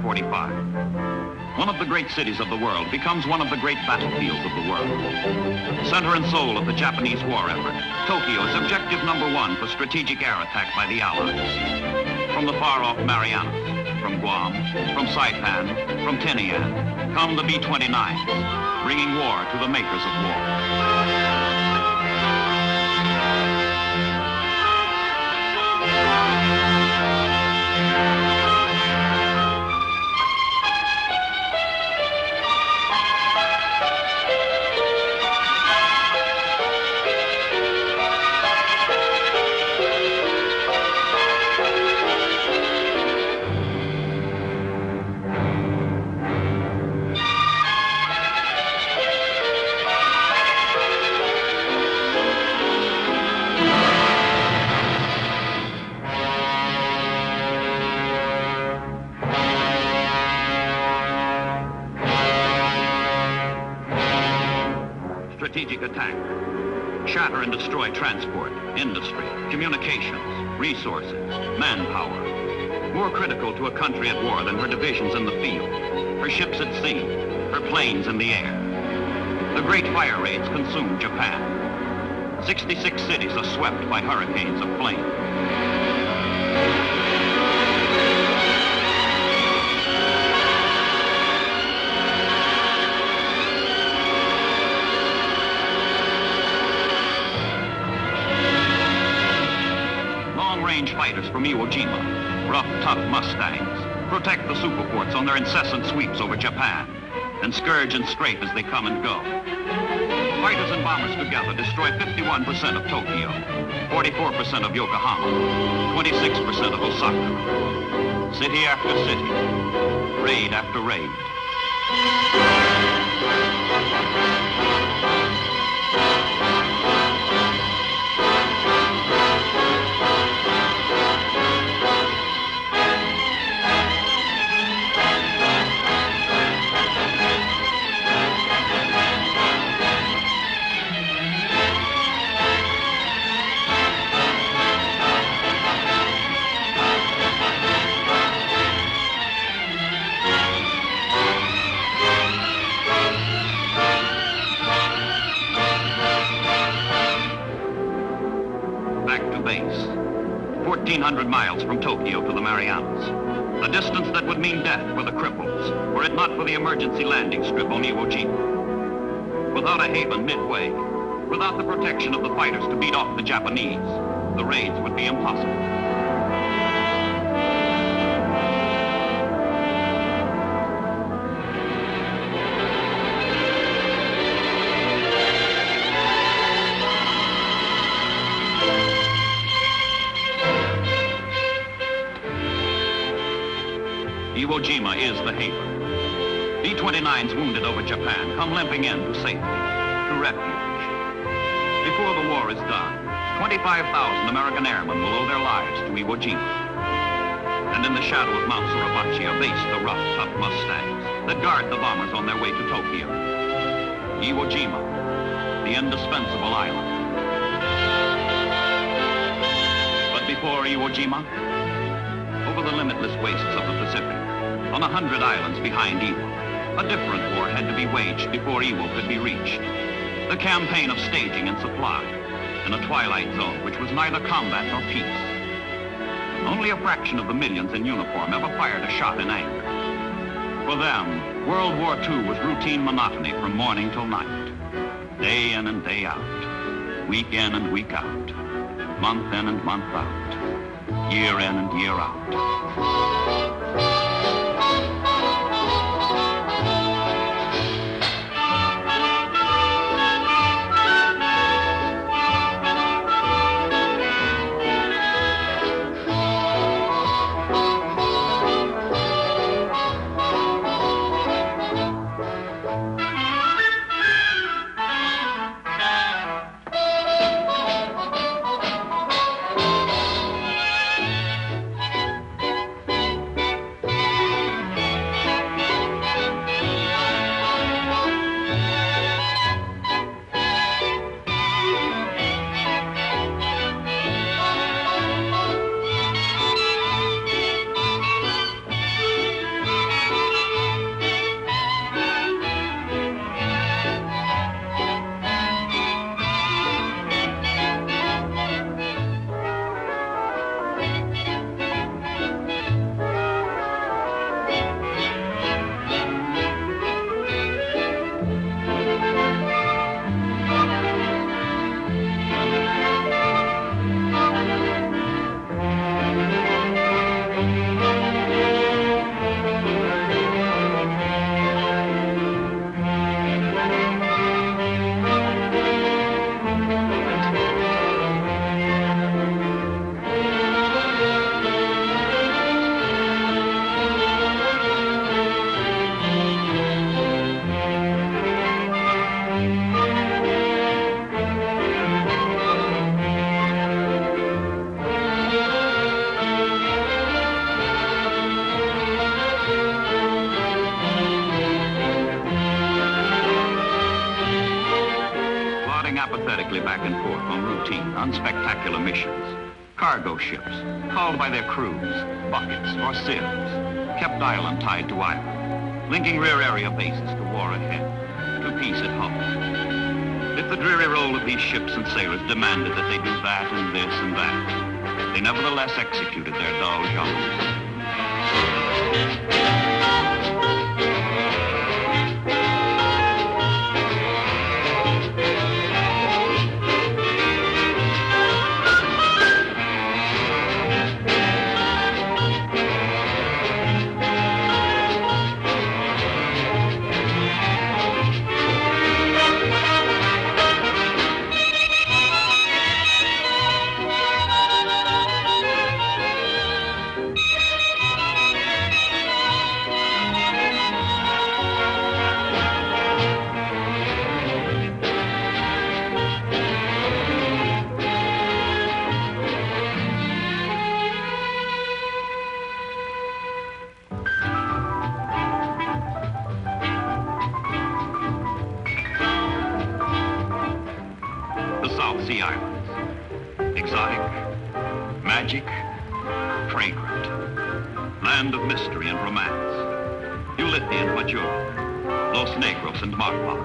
1945. One of the great cities of the world becomes one of the great battlefields of the world. Center and soul of the Japanese war effort, Tokyo is objective number one for strategic air attack by the Allies. From the far-off Marianas, from Guam, from Saipan, from Tinian, come the B-29s, bringing war to the makers of war. Strategic attack. Shatter and destroy transport, industry, communications, resources, manpower. More critical to a country at war than her divisions in the field, her ships at sea, her planes in the air. The great fire raids consumed Japan. 66 cities are swept by hurricanes of flame. Long-range fighters from Iwo Jima, rough, tough Mustangs, protect the superforts on their incessant sweeps over Japan, and scourge and strafe as they come and go. Fighters and bombers together destroy 51% of Tokyo, 44% of Yokohama, 26% of Osaka. City after city, raid after raid. Back to base. 1,400 miles from Tokyo to the Marianas. A distance that would mean death for the cripples, were it not for the emergency landing strip on Iwo Jima. Without a haven midway, without the protection of the fighters to beat off the Japanese, the raids would be impossible. Iwo Jima is the haven. B-29s wounded over Japan come limping in to safety, to refuge. Before the war is done, 25,000 American airmen will owe their lives to Iwo Jima. And in the shadow of Mount Suribachi are based the rough, tough Mustangs that guard the bombers on their way to Tokyo. Iwo Jima, the indispensable island. But before Iwo Jima, over the limitless wastes of the Pacific, on 100 islands behind Iwo, a different war had to be waged before Iwo could be reached. The campaign of staging and supply in a twilight zone which was neither combat nor peace. Only a fraction of the millions in uniform ever fired a shot in anger. For them, World War II was routine monotony from morning till night. Day in and day out, week in and week out, month in and month out, year in and year out. erratically back and forth on routine, unspectacular missions. Cargo ships, called by their crews buckets or sieves, kept island tied to island, linking rear area bases to war ahead, to peace at home. If the dreary role of these ships and sailors demanded that they do that and this and that, they nevertheless executed their dull jobs. South Sea Islands. Exotic, magic, fragrant. Land of mystery and romance. Ulithi and Majuro. Los Negros and Marpa.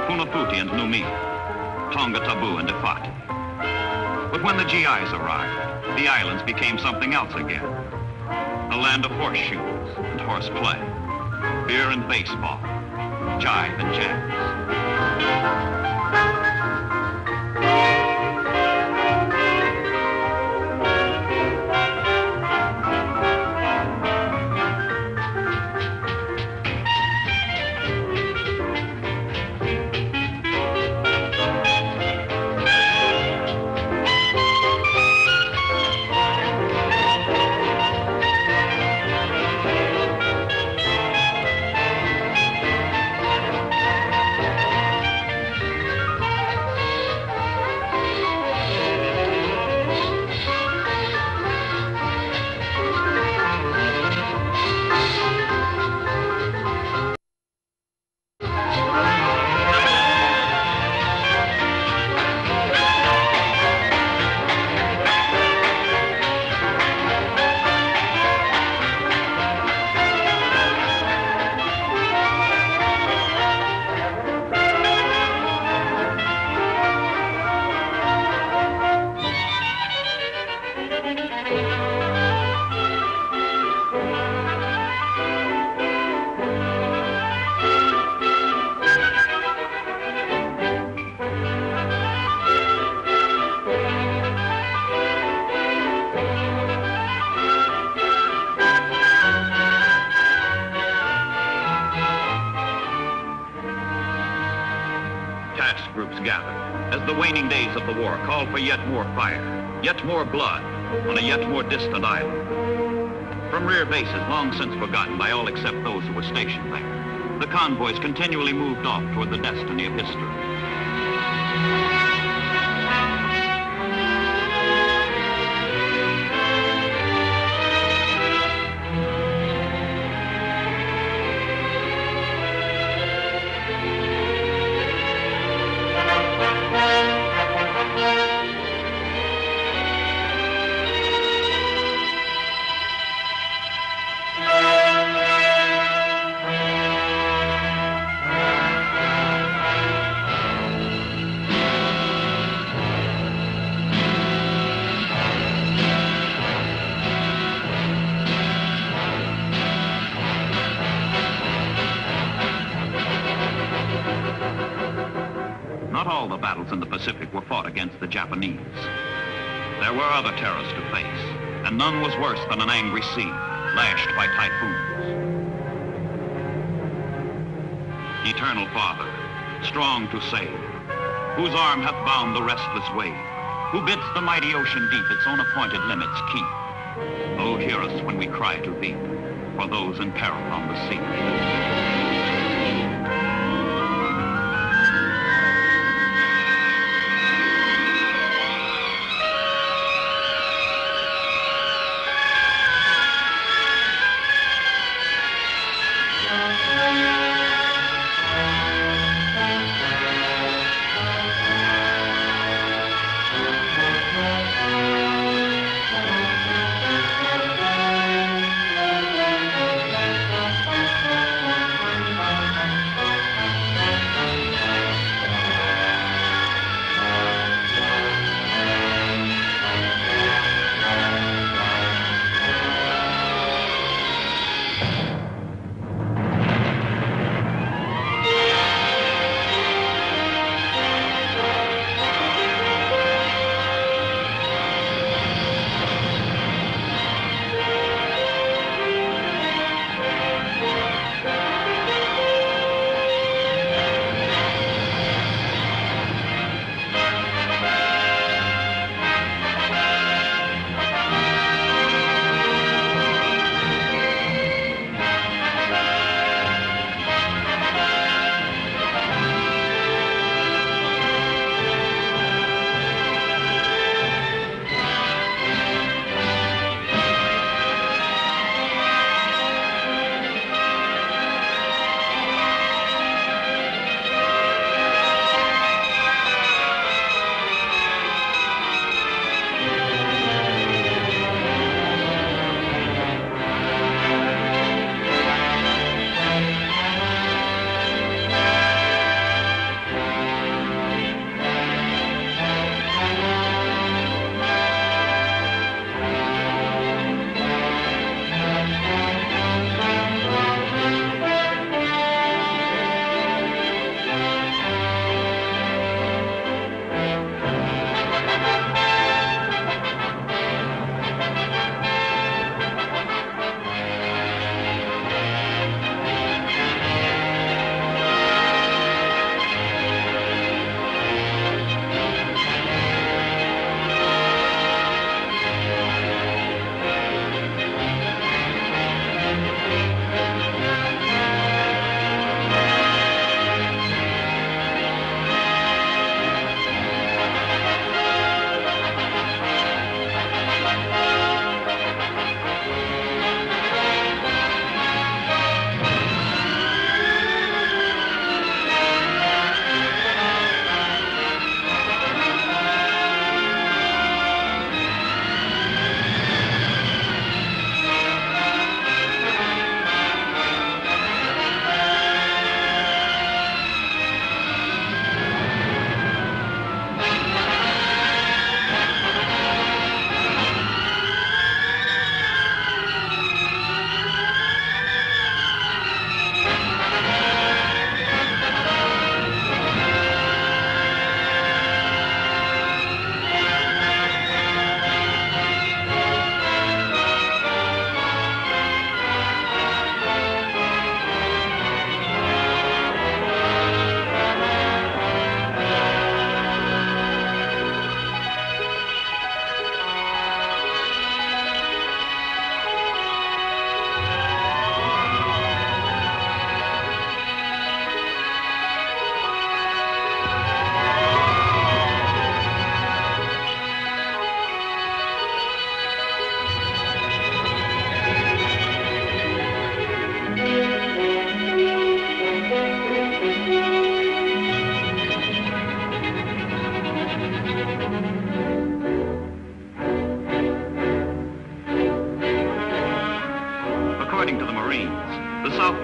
Funafuti and Numia. Tonga Taboo and Ifati. But when the GIs arrived, the islands became something else again. A land of horseshoes and horseplay. Beer and baseball. Jive and jazz. Task groups gathered as the waning days of the war called for yet more fire, yet more blood on a yet more distant island. From rear bases long since forgotten by all except those who were stationed there, the convoys continually moved off toward the destiny of history. Not all the battles in the Pacific were fought against the Japanese. There were other terrors to face, and none was worse than an angry sea, lashed by typhoons. Eternal Father, strong to save, whose arm hath bound the restless wave, who bids the mighty ocean deep its own appointed limits keep. Oh, hear us when we cry to thee, for those in peril on the sea.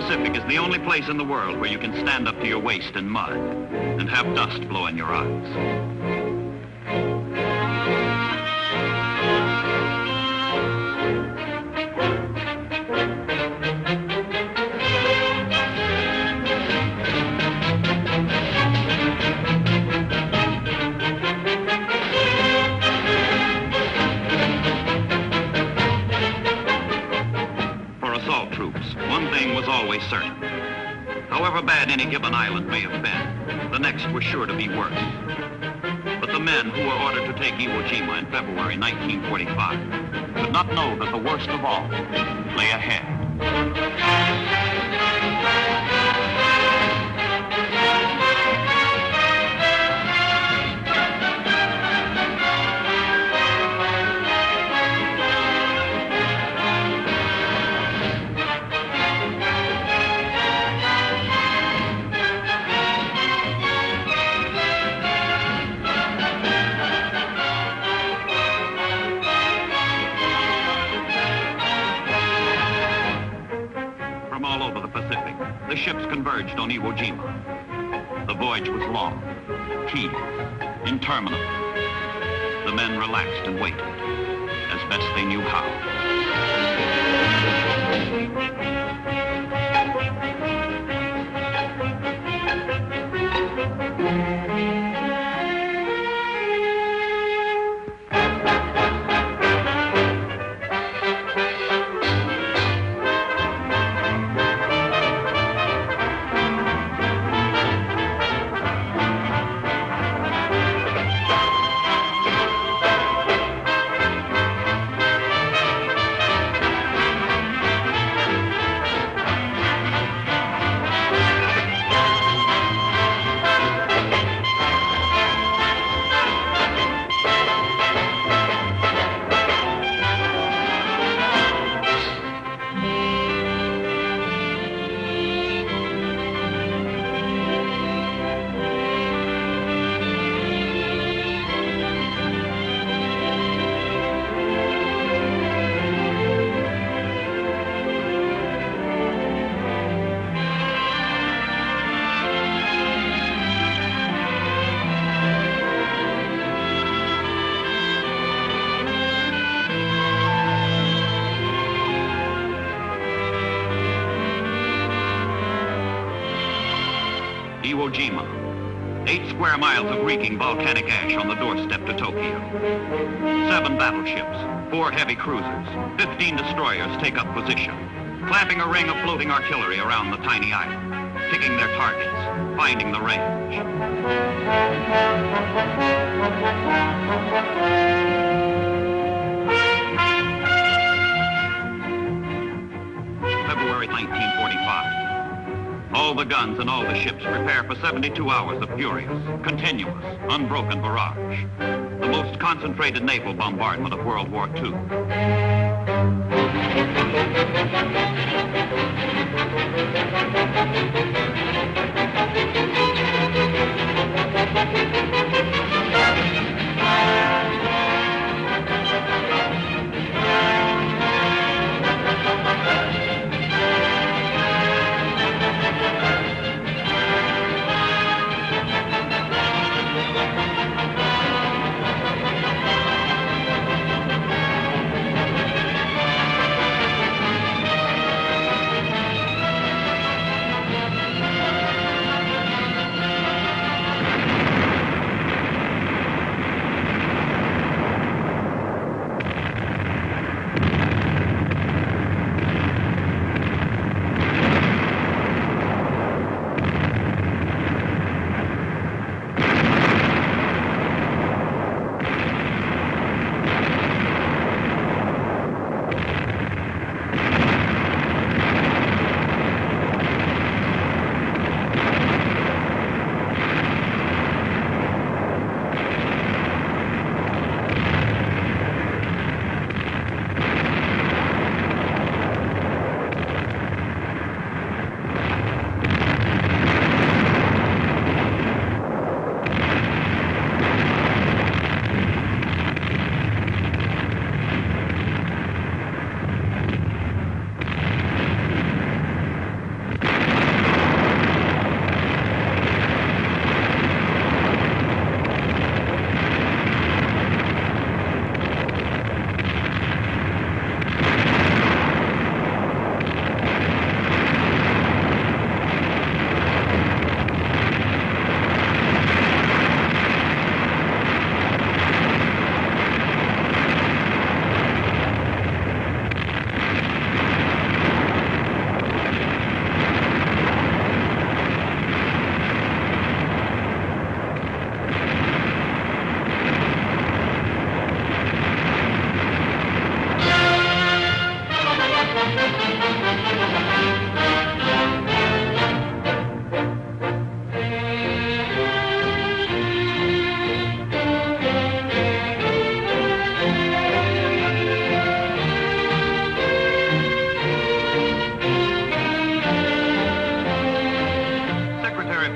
Pacific is the only place in the world where you can stand up to your waist in mud and have dust blow in your eyes. One thing was always certain. However bad any given island may have been, the next was sure to be worse. But the men who were ordered to take Iwo Jima in February 1945 could not know that the worst of all lay ahead. All over the Pacific, the ships converged on Iwo Jima. The voyage was long, tedious, interminable. The men relaxed and waited, as best they knew how. Iwo Jima, 8 square miles of reeking volcanic ash on the doorstep to Tokyo. 7 battleships, 4 heavy cruisers, 15 destroyers take up position, clamping a ring of floating artillery around the tiny island, picking their targets, finding the range. February 1945. All the guns and all the ships prepare for 72 hours of furious, continuous, unbroken barrage. The most concentrated naval bombardment of World War II.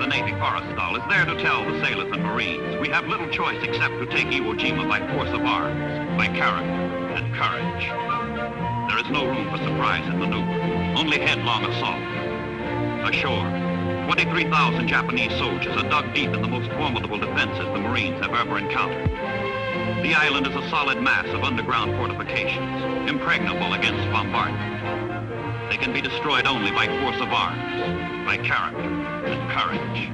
the Navy Forrestal is there to tell the sailors and Marines we have little choice except to take Iwo Jima by force of arms, by character and courage. There is no room for surprise and maneuver, only headlong assault. Ashore, 23,000 Japanese soldiers are dug deep in the most formidable defenses the Marines have ever encountered. The island is a solid mass of underground fortifications, impregnable against bombardment. They can be destroyed only by force of arms, by character and courage.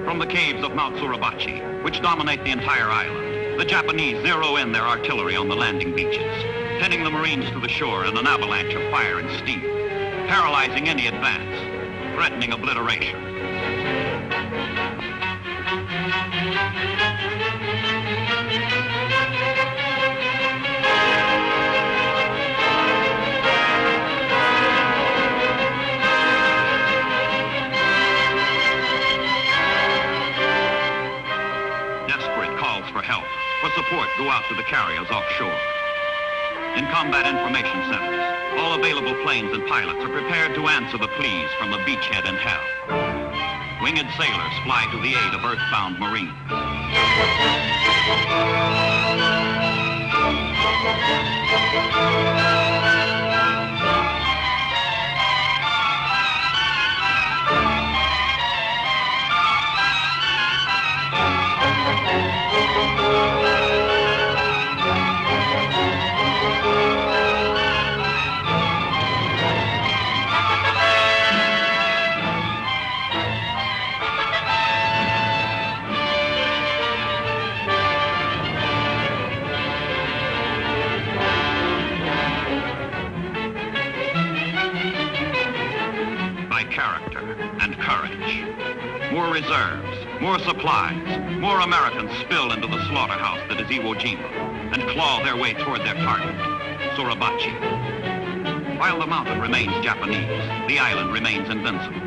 From the caves of Mount Suribachi, which dominate the entire island, the Japanese zero in their artillery on the landing beaches, pinning the Marines to the shore in an avalanche of fire and steam, paralyzing any advance, threatening obliteration. For help, for support, go out to the carriers offshore. In combat information centers, all available planes and pilots are prepared to answer the pleas from the beachhead in hell. Winged sailors fly to the aid of earthbound Marines. Character and courage. More reserves, more supplies, more Americans spill into the slaughterhouse that is Iwo Jima and claw their way toward their target, Suribachi. While the mountain remains Japanese, the island remains invincible.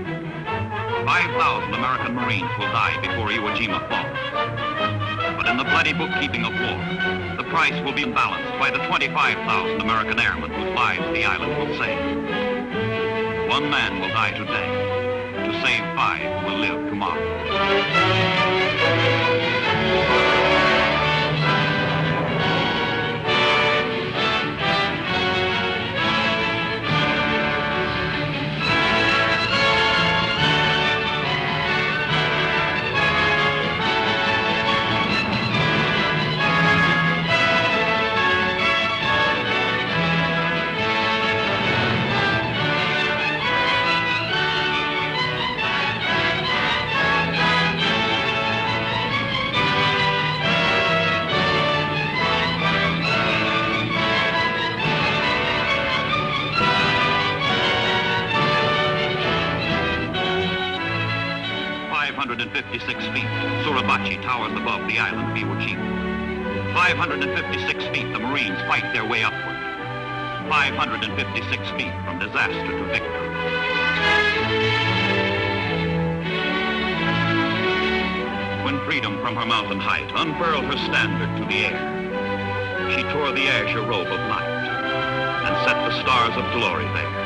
5,000 American Marines will die before Iwo Jima falls. But in the bloody bookkeeping of war, the price will be balanced by the 25,000 American airmen whose lives the island will save. One man will die today. To save 5 will live tomorrow. Feet, Suribachi towers above the island of Iwo Jima. 556 feet, the Marines fight their way upward. 556 feet from disaster to victory. When freedom from her mountain height unfurled her standard to the air, she tore the azure robe of night and set the stars of glory there.